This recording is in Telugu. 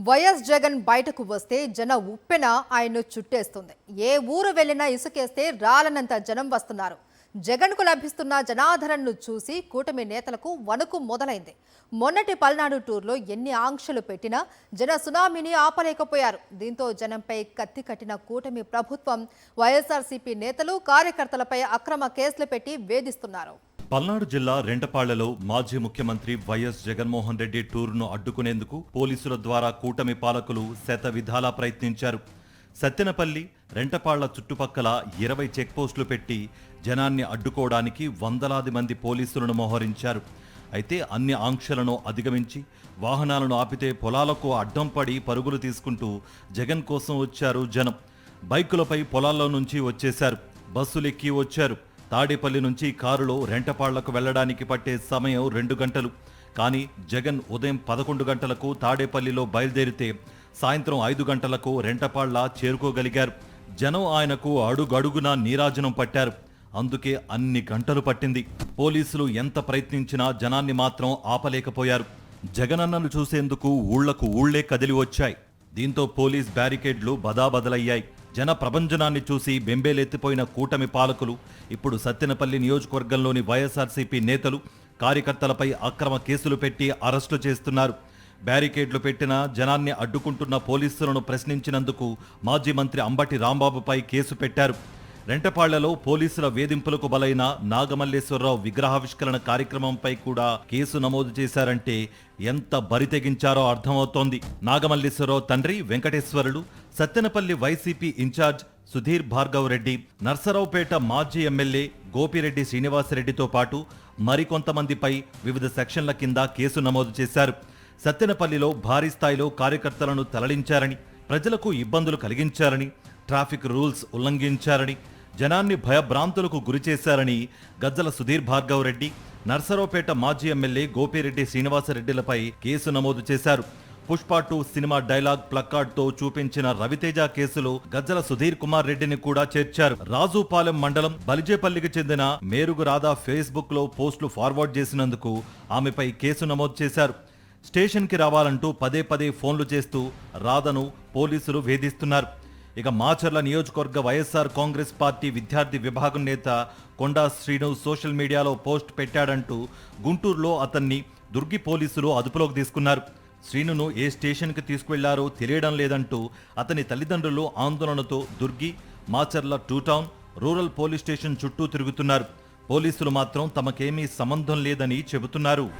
వైఎస్ జగన్ బయటకు వస్తే జన ఉప్పెన ఆయన్ను చుట్టేస్తుంది. ఏ ఊరు వెళ్ళినా ఇసుకేస్తే రాలనంత జనం వస్తున్నారు. జగన్కు లభిస్తున్న జనాదరణను చూసి కూటమి నేతలకు వణుకు మొదలైంది. మొన్నటి పల్నాడు టూర్లో ఎన్ని ఆంక్షలు పెట్టినా జన సునామీని ఆపలేకపోయారు. దీంతో జనంపై కత్తి కట్టిన కూటమి ప్రభుత్వం వైఎస్ఆర్సీపీ నేతలు కార్యకర్తలపై అక్రమ కేసులు పెట్టి వేధిస్తున్నారు. పల్నాడు జిల్లా రెంటపాళ్లలో మాజీ ముఖ్యమంత్రి వైఎస్ జగన్మోహన్ రెడ్డి టూర్ను అడ్డుకునేందుకు పోలీసుల ద్వారా కూటమి పాలకులు శత విధాలా ప్రయత్నించారు. సత్తెనపల్లి, రెంటపాళ్ల చుట్టుపక్కల 20 చెక్పోస్టులు పెట్టి జనాన్ని అడ్డుకోవడానికి వందలాది మంది పోలీసులను మోహరించారు. అయితే అన్ని ఆంక్షలను అధిగమించి వాహనాలను ఆపితే పొలాలకు అడ్డం పడి పరుగులు తీసుకుంటూ జగన్ కోసం వచ్చారు జనం. బైకులపై పొలాల్లో నుంచి వచ్చేశారు. బస్సులెక్కి వచ్చారు. తాడేపల్లి నుంచి కారులో రెంటపాళ్లకు వెళ్లడానికి పట్టే సమయం 2 గంటలు. కానీ జగన్ ఉదయం 11 గంటలకు తాడేపల్లిలో బయలుదేరితే సాయంత్రం 5 గంటలకు రెంటపాళ్ల చేరుకోగలిగారు. జనం ఆయనకు అడుగడుగునా నీరాజనం పట్టారు. అందుకే అన్ని గంటలు పట్టింది. పోలీసులు ఎంత ప్రయత్నించినా జనాన్ని మాత్రం ఆపలేకపోయారు. జగనన్నను చూసేందుకు ఊళ్లకు ఊళ్లే కదిలి వచ్చాయి. దీంతో పోలీస్ బ్యారికేడ్లు బదాబదలయ్యాయి. జన ప్రభంజనాన్ని చూసి బెంబేలెత్తిపోయిన కూటమి పాలకులు ఇప్పుడు సత్తెనపల్లి నియోజకవర్గంలోని వైఎస్ఆర్సీపీ నేతలు, కార్యకర్తలపై అక్రమ కేసులు పెట్టి అరెస్టు చేస్తున్నారు. బ్యారికేడ్లు పెట్టిన జనాన్ని అడ్డుకుంటున్న పోలీసులను ప్రశ్నించినందుకు మాజీ మంత్రి అంబటి రాంబాబుపై కేసు పెట్టారు. రెంటపాళ్లలో పోలీసుల వేధింపులకు బలైన నాగమల్లేశ్వరరావు విగ్రహావిష్కరణ కార్యక్రమంపై కూడా కేసు నమోదు చేశారంటే ఎంత బరితెగించారో అర్థమవుతోంది. నాగమల్లేశ్వరరావు తండ్రి వెంకటేశ్వరులు, సత్తెనపల్లి వైసీపీ ఇన్ఛార్జ్ సుధీర్ భార్గవ్ రెడ్డి, నర్సరావుపేట మాజీ ఎమ్మెల్యే గోపిరెడ్డి శ్రీనివాసరెడ్డితో పాటు మరికొంతమందిపై వివిధ సెక్షన్ల కింద కేసు నమోదు చేశారు. సత్తెనపల్లిలో భారీ స్థాయిలో కార్యకర్తలను తరలించారని, ప్రజలకు ఇబ్బందులు కలిగించారని, ట్రాఫిక్ రూల్స్ ఉల్లంఘించారని, జనాన్ని భయభ్రాంతులకు గురిచేశారని గజ్జల సుధీర్ భార్గవ్ రెడ్డి, నర్సరావుపేట మాజీ ఎమ్మెల్యే గోపిరెడ్డి శ్రీనివాసరెడ్డిలపై కేసు నమోదు చేశారు. పుష్ప 2 సినిమా డైలాగ్ ప్లకార్డ్తో చూపించిన రవితేజ కేసులో గజ్జల సుధీర్ కుమార్ రెడ్డిని కూడా చేర్చారు. రాజుపాలెం మండలం బలిజేపల్లికి చెందిన మేరుగు రాధా ఫేస్బుక్ లో పోస్టులు ఫార్వర్డ్ చేసినందుకు ఆమెపై కేసు నమోదు చేశారు. స్టేషన్కి రావాలంటూ పదే పదే ఫోన్లు చేస్తూ రాధను పోలీసులు వేధిస్తున్నారు. ఇక మాచర్ల నియోజకవర్గ వైఎస్ఆర్ కాంగ్రెస్ పార్టీ విద్యార్థి విభాగం నేత కొండా శ్రీను సోషల్ మీడియాలో పోస్ట్ పెట్టాడంటూ గుంటూరులో అతన్ని దుర్గి పోలీసులు అదుపులోకి తీసుకున్నారు. శ్రీనును ఏ స్టేషన్కి తీసుకువెళ్లారో తెలియడం లేదంటూ అతని తల్లిదండ్రులు ఆందోళనతో Durgi, Macherla 2 town, rural police station చుట్టూ తిరుగుతున్నారు. పోలీసులు మాత్రం తమకేమీ సంబంధం లేదని చెబుతున్నారు.